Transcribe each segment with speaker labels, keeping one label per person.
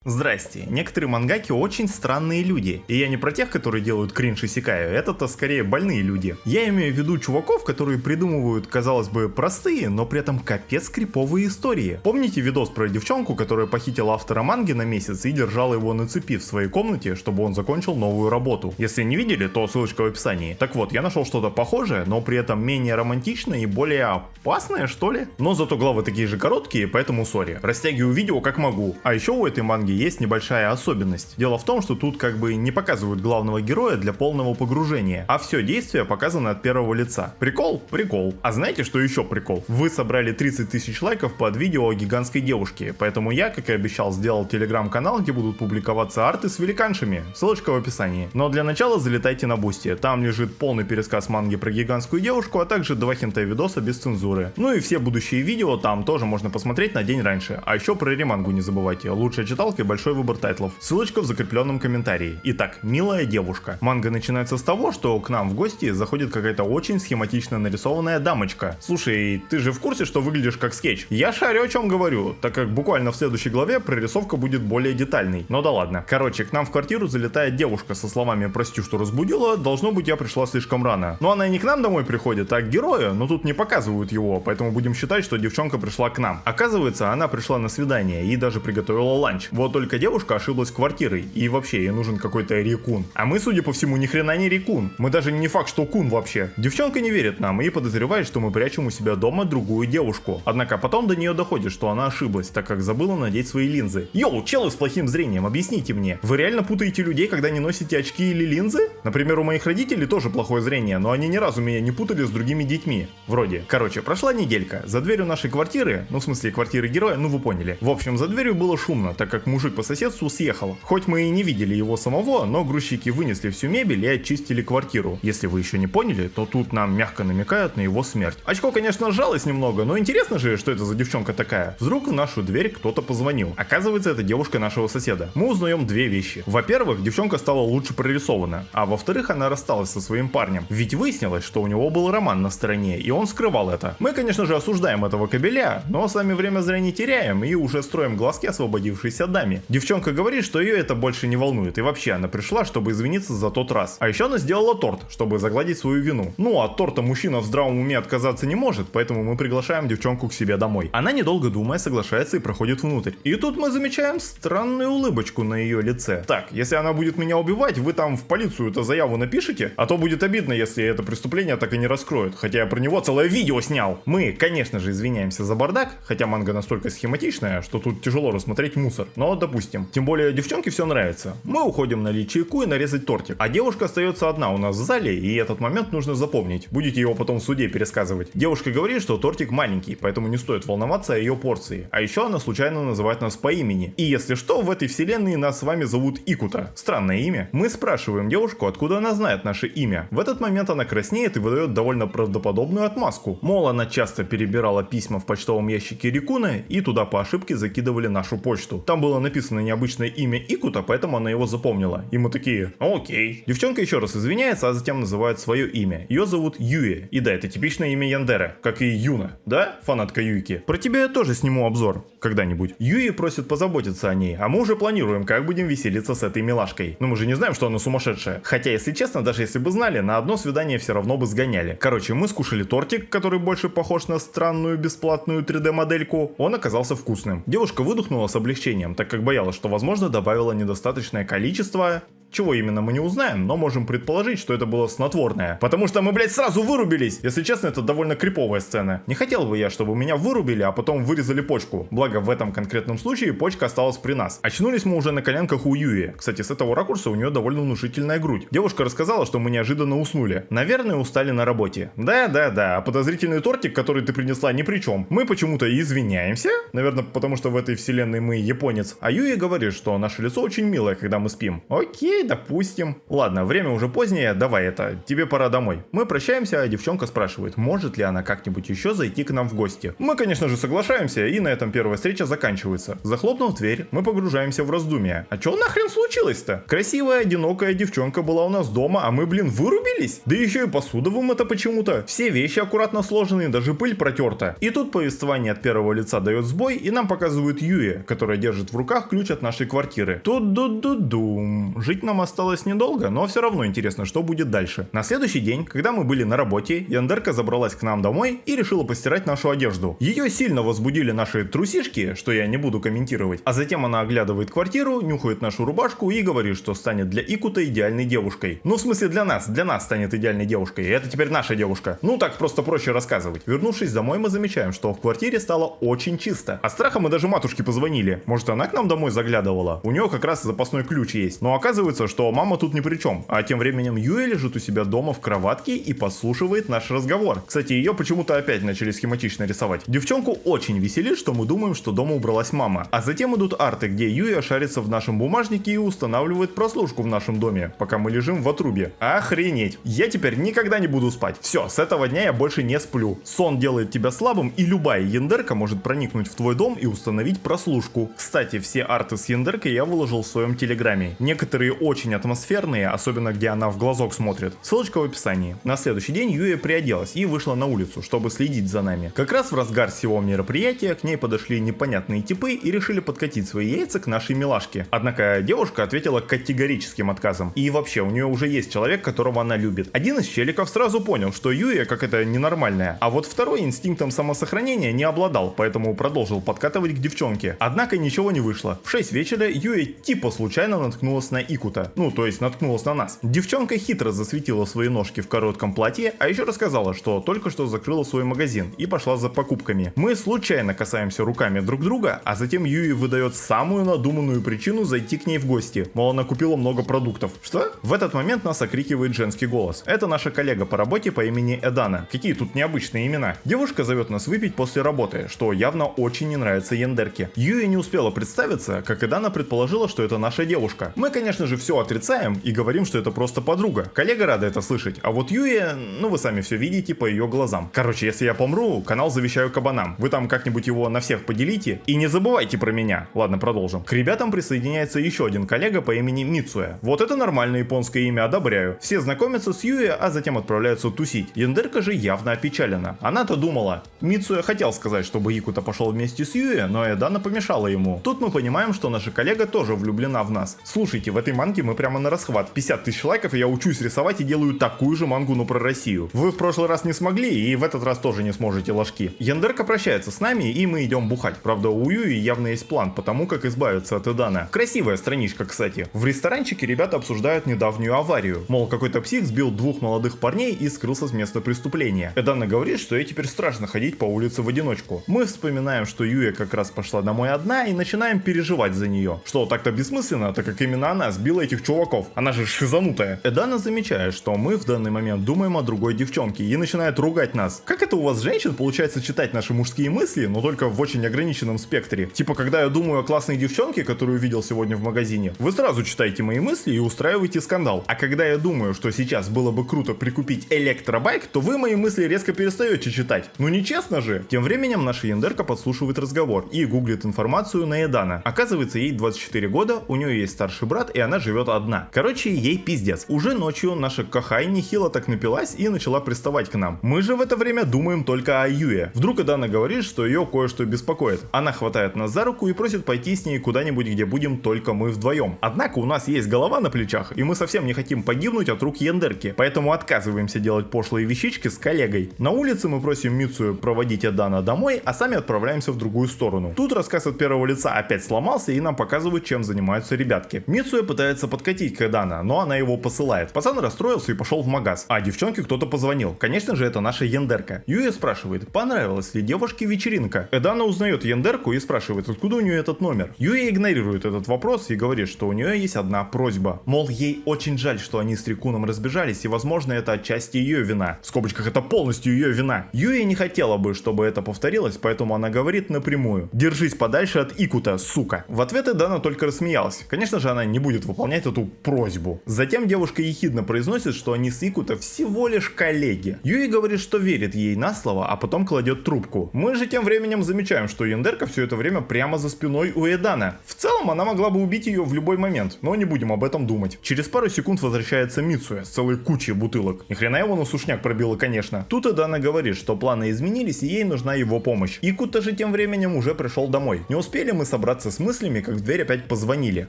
Speaker 1: Здрасте, некоторые мангаки очень странные люди, и я не про тех, которые делают кринж и секаю, это-то скорее больные люди. Я имею в виду чуваков, которые придумывают, казалось бы, простые, но при этом капец криповые истории. Помните видос про девчонку, которая похитила автора манги на месяц и держала его на цепи в своей комнате, чтобы он закончил новую работу? Если не видели, то ссылочка в описании. Так вот, я нашел что-то похожее, но при этом менее романтичное и более опасное, что ли? Но зато главы такие же короткие, поэтому сори. Растягиваю видео как могу. А еще у этой манги есть небольшая особенность. Дело в том, что тут как бы не показывают главного героя для полного погружения, а все действие показано от первого лица. Прикол? Прикол. А знаете, что еще прикол? Вы собрали 30 тысяч лайков под видео о гигантской девушке, поэтому я, как и обещал, сделал телеграм-канал, где будут публиковаться арты с великаншами. Ссылочка в описании. Но для начала залетайте на Бусти. Там лежит полный пересказ манги про гигантскую девушку, а также 2 хентай-видоса без цензуры. Ну и все будущие видео там тоже можно посмотреть на день раньше. А еще про ремангу не забывайте. Лучшая читалка и большой выбор тайтлов. Ссылочка в закрепленном комментарии. Итак, милая девушка. Манга начинается с того, что к нам в гости заходит какая-то очень схематично нарисованная дамочка. Слушай, ты же в курсе, что выглядишь как скетч? Я шарю, о чем говорю, так как буквально в следующей главе прорисовка будет более детальной. Но да ладно. Короче, к нам в квартиру залетает девушка со словами «прости, что разбудила, должно быть, я пришла слишком рано». Но она и не к нам домой приходит, а к герою, но тут не показывают его, поэтому будем считать, что девчонка пришла к нам. Оказывается, она пришла на свидание и даже приготовила ланч. Вот только девушка ошиблась квартирой, и вообще ей нужен какой-то рекун. А мы, судя по всему, ни хрена не рекун. Мы даже не факт, что кун вообще. Девчонка не верит нам и подозревает, что мы прячем у себя дома другую девушку. Однако потом до нее доходит, что она ошиблась, так как забыла надеть свои линзы. Йоу, челы с плохим зрением, объясните мне. Вы реально путаете людей, когда не носите очки или линзы? Например, у моих родителей тоже плохое зрение, но они ни разу меня не путали с другими детьми. Вроде. Короче, прошла неделька. За дверью нашей квартиры, ну в смысле квартиры героя, ну вы поняли. В общем, за дверью было шумно, так как мужик по соседству съехал. Хоть мы и не видели его самого, но грузчики вынесли всю мебель и очистили квартиру. Если вы еще не поняли, то тут нам мягко намекают на его смерть. Очко, конечно, сжалось немного, но интересно же, что это за девчонка такая. Вдруг в нашу дверь кто-то позвонил. Оказывается, это девушка нашего соседа. Мы узнаем 2 вещи. Во-первых, девчонка стала лучше прорисована, а во-вторых, она рассталась со своим парнем. Ведь выяснилось, что у него был роман на стороне, и он скрывал это. Мы, конечно же, осуждаем этого кобеля, но сами время зря не теряем и уже строим глазки освободившейся даме. Девчонка говорит, что ее это больше не волнует, и вообще она пришла, чтобы извиниться за тот раз. А еще она сделала торт, чтобы загладить свою вину. Ну, от торта мужчина в здравом уме отказаться не может, поэтому мы приглашаем девчонку к себе домой. Она, недолго думая, соглашается и проходит внутрь. И тут мы замечаем странную улыбочку на ее лице. Так, если она будет меня убивать, вы там в полицию-то заяву напишите, а то будет обидно, если это преступление так и не раскроют, хотя я про него целое видео снял. Мы, конечно же, извиняемся за бардак, хотя манга настолько схематичная, что тут тяжело рассмотреть мусор, но допустим. Тем более девчонке все нравится. Мы уходим налить чайку и нарезать тортик, а девушка остается одна у нас в зале, и этот момент нужно запомнить. Будете его потом в суде пересказывать. Девушка говорит, что тортик маленький, поэтому не стоит волноваться о ее порции. А еще она случайно называет нас по имени. И если что, в этой вселенной нас с вами зовут Икута. Странное имя. Мы спрашиваем девушку, откуда она знает наше имя. В этот момент она краснеет и выдает довольно правдоподобную отмазку. Мол, она часто перебирала письма в почтовом ящике Рекуна и туда по ошибке закидывали нашу почту. Там было написано необычное имя Икута, поэтому она его запомнила. И мы такие, окей. Девчонка еще раз извиняется, а затем называет свое имя. Ее зовут Юэ. И да, это типичное имя Яндере, как и Юна. Да, фанатка Юйки? Про тебя я тоже сниму обзор когда-нибудь. Юэ просит позаботиться о ней, а мы уже планируем, как будем веселиться с этой милашкой. Но мы же не знаем, что она сумасшедшая. Хотя, если честно, даже если бы знали, на одно свидание все равно бы сгоняли. Короче, мы скушали тортик, который больше похож на странную бесплатную 3D-модельку. Он оказался вкусным. Девушка выдохнула с облегчением, так как боялась, что, возможно, добавила недостаточное количество. Чего именно мы не узнаем, но можем предположить, что это было снотворное. Потому что мы, блядь, сразу вырубились. Если честно, это довольно криповая сцена. Не хотел бы я, чтобы меня вырубили, а потом вырезали почку. Благо, в этом конкретном случае почка осталась при нас. Очнулись мы уже на коленках у Юи. Кстати, с этого ракурса у нее довольно внушительная грудь. Девушка рассказала, что мы неожиданно уснули. Наверное, устали на работе. Да, а подозрительный тортик, который ты принесла, ни при чем. Мы почему-то извиняемся. Наверное, потому что в этой вселенной мы японец. А Юи говорит, что наше лицо очень милое, когда мы спим. Окей. Окей, допустим. Ладно, время уже позднее, давай тебе пора домой. Мы прощаемся, а девчонка спрашивает, может ли она как-нибудь еще зайти к нам в гости. Мы, конечно же, соглашаемся, и на этом первая встреча заканчивается. Захлопнув дверь, мы погружаемся в раздумья. А что нахрен случилось-то? Красивая, одинокая девчонка была у нас дома, а мы, вырубились? Да еще и посуда вымыта почему-то. Все вещи аккуратно сложены, даже пыль протерта. И тут повествование от первого лица дает сбой, и нам показывают Юэ, которая держит в руках ключ от нашей квартиры. Тут-ду-ду-дум. Жить нам осталось недолго, но все равно интересно, что будет дальше. На следующий день, когда мы были на работе, Яндерка забралась к нам домой и решила постирать нашу одежду. Ее сильно возбудили наши трусишки, что я не буду комментировать, а затем она оглядывает квартиру, нюхает нашу рубашку и говорит, что станет для Икута идеальной девушкой. Ну, в смысле для нас станет идеальной девушкой, это теперь наша девушка. Ну, так просто проще рассказывать. Вернувшись домой, мы замечаем, что в квартире стало очень чисто. От страха мы даже матушке позвонили. Может, она к нам домой заглядывала? У нее как раз запасной ключ есть. Но оказывается, что мама тут ни при чем. А тем временем Юэ лежит у себя дома в кроватке и подслушивает наш разговор. Кстати, ее почему-то опять начали схематично рисовать. Девчонку очень веселит, что мы думаем, что дома убралась мама. А затем идут арты, где Юэ шарится в нашем бумажнике и устанавливает прослушку в нашем доме, пока мы лежим в отрубе. Охренеть. Я теперь никогда не буду спать. Все, с этого дня я больше не сплю. Сон делает тебя слабым, и любая яндерка может проникнуть в твой дом и установить прослушку. Кстати, все арты с яндеркой я выложил в своем телеграме. Некоторые очень атмосферные, особенно где она в глазок смотрит. Ссылочка в описании. На следующий день Юэ приоделась и вышла на улицу, чтобы следить за нами. Как раз в разгар всего мероприятия к ней подошли непонятные типы и решили подкатить свои яйца к нашей милашке. Однако девушка ответила категорическим отказом. И вообще, у нее уже есть человек, которого она любит. Один из челиков сразу понял, что Юэ как-то ненормальная, а вот второй инстинктом самосохранения не обладал, поэтому продолжил подкатывать к девчонке. Однако ничего не вышло. В 6 вечера Юэ типа случайно наткнулась на Икута. Ну, то есть наткнулась на нас. Девчонка хитро засветила свои ножки в коротком платье, а еще рассказала, что только что закрыла свой магазин и пошла за покупками. Мы случайно касаемся руками друг друга, а затем Юэ выдает самую надуманную причину зайти к ней в гости. Мол, она купила много продуктов. Что? В этот момент нас окрикивает женский голос. Это наша коллега по работе по имени Эдана. Какие тут необычные имена. Девушка зовет нас выпить после работы, что явно очень не нравится яндерке. Юэ не успела представиться, как Эдана предположила, что это наша девушка. Мы, конечно же, все отрицаем и говорим, что это просто подруга. Коллега рада это слышать, а вот Юэ, ну вы сами все видите по ее глазам. Короче, если я помру, канал завещаю кабанам. Вы там как-нибудь его на всех поделите и не забывайте про меня. Ладно, продолжим. К ребятам присоединяется еще один коллега по имени Мицуэ. Вот это нормальное японское имя, одобряю. Все знакомятся с Юэ, а затем отправляются тусить. Яндерка же явно опечалена. Она-то думала. Мицуэ хотел сказать, чтобы Икута пошел вместе с Юэ, но Эдана помешала ему. Тут мы понимаем, что наша коллега тоже влюблена в нас. Слушайте, в этой манге мы прямо на расхват. 50 тысяч лайков, и я учусь рисовать и делаю такую же мангу, но про Россию. Вы в прошлый раз не смогли, и в этот раз тоже не сможете, ложки. Яндерка прощается с нами, и мы идем бухать. Правда, у Юи явно есть план по тому, как избавиться от Эдана. Красивая страничка, кстати. В ресторанчике ребята обсуждают недавнюю аварию. Мол, какой-то псих сбил двух молодых парней и скрылся с места преступления. Эдана говорит, что ей теперь страшно ходить по улице в одиночку. Мы вспоминаем, что Юя как раз пошла домой одна, и начинаем переживать за нее. Что так-то бессмысленно, так как именно она сбила этих чуваков. Она же шизанутая. Эдана замечает, что мы в данный момент думаем о другой девчонке и начинает ругать нас. Как это у вас, женщин, получается читать наши мужские мысли, но только в очень ограниченном спектре? Типа, когда я думаю о классной девчонке, которую видел сегодня в магазине, вы сразу читаете мои мысли и устраиваете скандал. А когда я думаю, что сейчас было бы круто прикупить электробайк, то вы мои мысли резко перестаете читать. Ну нечестно же. Тем временем наша яндерка подслушивает разговор и гуглит информацию на Эдана. Оказывается, ей 24 года, у нее есть старший брат, и она живет одна. Короче, ей пиздец. Уже ночью наша Кахай нехило так напилась и начала приставать к нам. Мы же в это время думаем только о Юе. Вдруг Эдана говорит, что ее кое-что беспокоит. Она хватает нас за руку и просит пойти с ней куда-нибудь, где будем только мы вдвоем. Однако у нас есть голова на плечах, и мы совсем не хотим погибнуть от рук яндерки, поэтому отказываемся делать пошлые вещички с коллегой. На улице мы просим Мицую проводить Эдана домой, а сами отправляемся в другую сторону. Тут рассказ от первого лица опять сломался, и нам показывают, чем занимаются ребятки. Мицуя пытается подкатить к Эдана, но она его посылает. Пацан расстроился и пошел в магаз, а девчонке кто-то позвонил. Конечно же, это наша яндерка. Юя спрашивает, понравилась ли девушке вечеринка. Эдана узнает яндерку и спрашивает, откуда у нее этот номер. Юя игнорирует этот вопрос и говорит, что у нее есть одна просьба. Мол, ей очень жаль, что они с Рикуном разбежались, и возможно это отчасти ее вина. В скобочках, это полностью ее вина. Юя не хотела бы, чтобы это повторилось, поэтому она говорит напрямую: держись подальше от Икута, сука. В ответ Эдана только рассмеялась. Конечно же, она не будет выполнять выполнять эту просьбу. Затем девушка ехидно произносит, что они с Икута всего лишь коллеги. Юи говорит, что верит ей на слово, а потом кладет трубку. Мы же тем временем замечаем, что Яндерка все это время прямо за спиной у Эдана. В целом она могла бы убить ее в любой момент, но не будем об этом думать. Через пару секунд возвращается Мицуя с целой кучей бутылок. Ни хрена его на сушняк пробило, конечно. Тут Эдана говорит, что планы изменились и ей нужна его помощь. Икута же тем временем уже пришел домой. Не успели мы собраться с мыслями, как в дверь опять позвонили.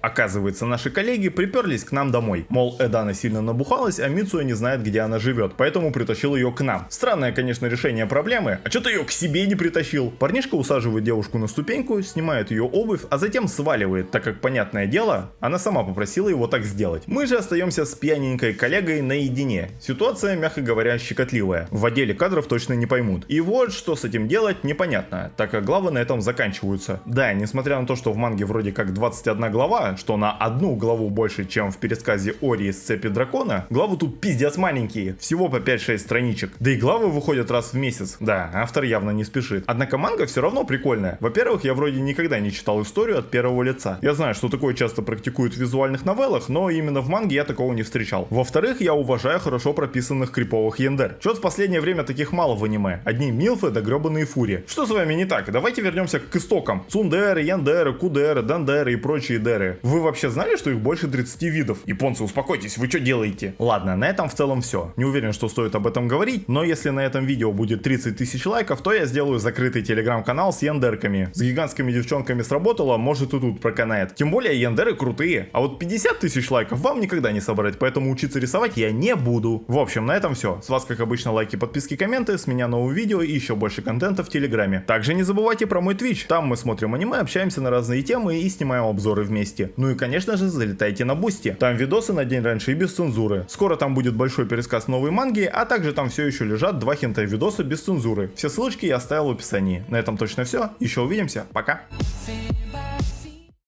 Speaker 1: Оказывается, наши коллеги приперлись к нам домой. Мол, Эдана сильно набухалась, а Мицуя не знает, где она живет, поэтому притащил ее к нам. Странное, конечно, решение проблемы. А что ты ее к себе не притащил? Парнишка усаживает девушку на ступеньку, снимает ее обувь, а затем сваливает, так как, понятное дело, она сама попросила его так сделать. Мы же остаемся с пьяненькой коллегой наедине. Ситуация, мягко говоря, щекотливая. В отделе кадров точно не поймут. И вот что с этим делать непонятно, так как главы на этом заканчиваются. Да, несмотря на то, что в манге вроде как 21 глава, что на одну главу больше, чем в пересказе Ори из Цепи Дракона, главы тут пиздец маленькие, всего по 5-6 страничек. Да и главы выходят раз в месяц. Да, автор явно не спешит. Однако манга все равно прикольная. Во-первых, я вроде никогда не читал историю от первого лица. Я знаю, что такое часто практикуют в визуальных новеллах, но именно в манге я такого не встречал. Во-вторых, я уважаю хорошо прописанных криповых яндер. Чё-то в последнее время таких мало в аниме. Одни милфы да гребаные фури. Что с вами не так? Давайте вернемся к истокам. Цундеры, яндеры, кудеры, дандеры и прочие деры. Вы вообще знали, что их больше 30 видов? Японцы, успокойтесь, вы что делаете? Ладно, на этом в целом все. Не уверен, что стоит об этом говорить, но если на этом видео будет 30 тысяч лайков, то я сделаю закрытый телеграм-канал с яндерками. С гигантскими девчонками сработало, может и тут проканает. Тем более яндеры крутые. А вот 50 тысяч лайков вам никогда не собрать, поэтому учиться рисовать я не буду. В общем, на этом все. С вас, как обычно, лайки, подписки, комменты. С меня новые видео и еще больше контента в телеграме. Также не забывайте про мой Twitch. Там мы смотрим аниме, общаемся на разные темы и снимаем обзоры вместе. Ну и, конечно же, залетайте на Бусти. Там видосы на день раньше и без цензуры. Скоро там будет большой пересказ новой манги, а также там все еще лежат 2 хентай видоса без цензуры. Все ссылочки я оставил в описании. На этом точно все. Еще увидимся. Пока.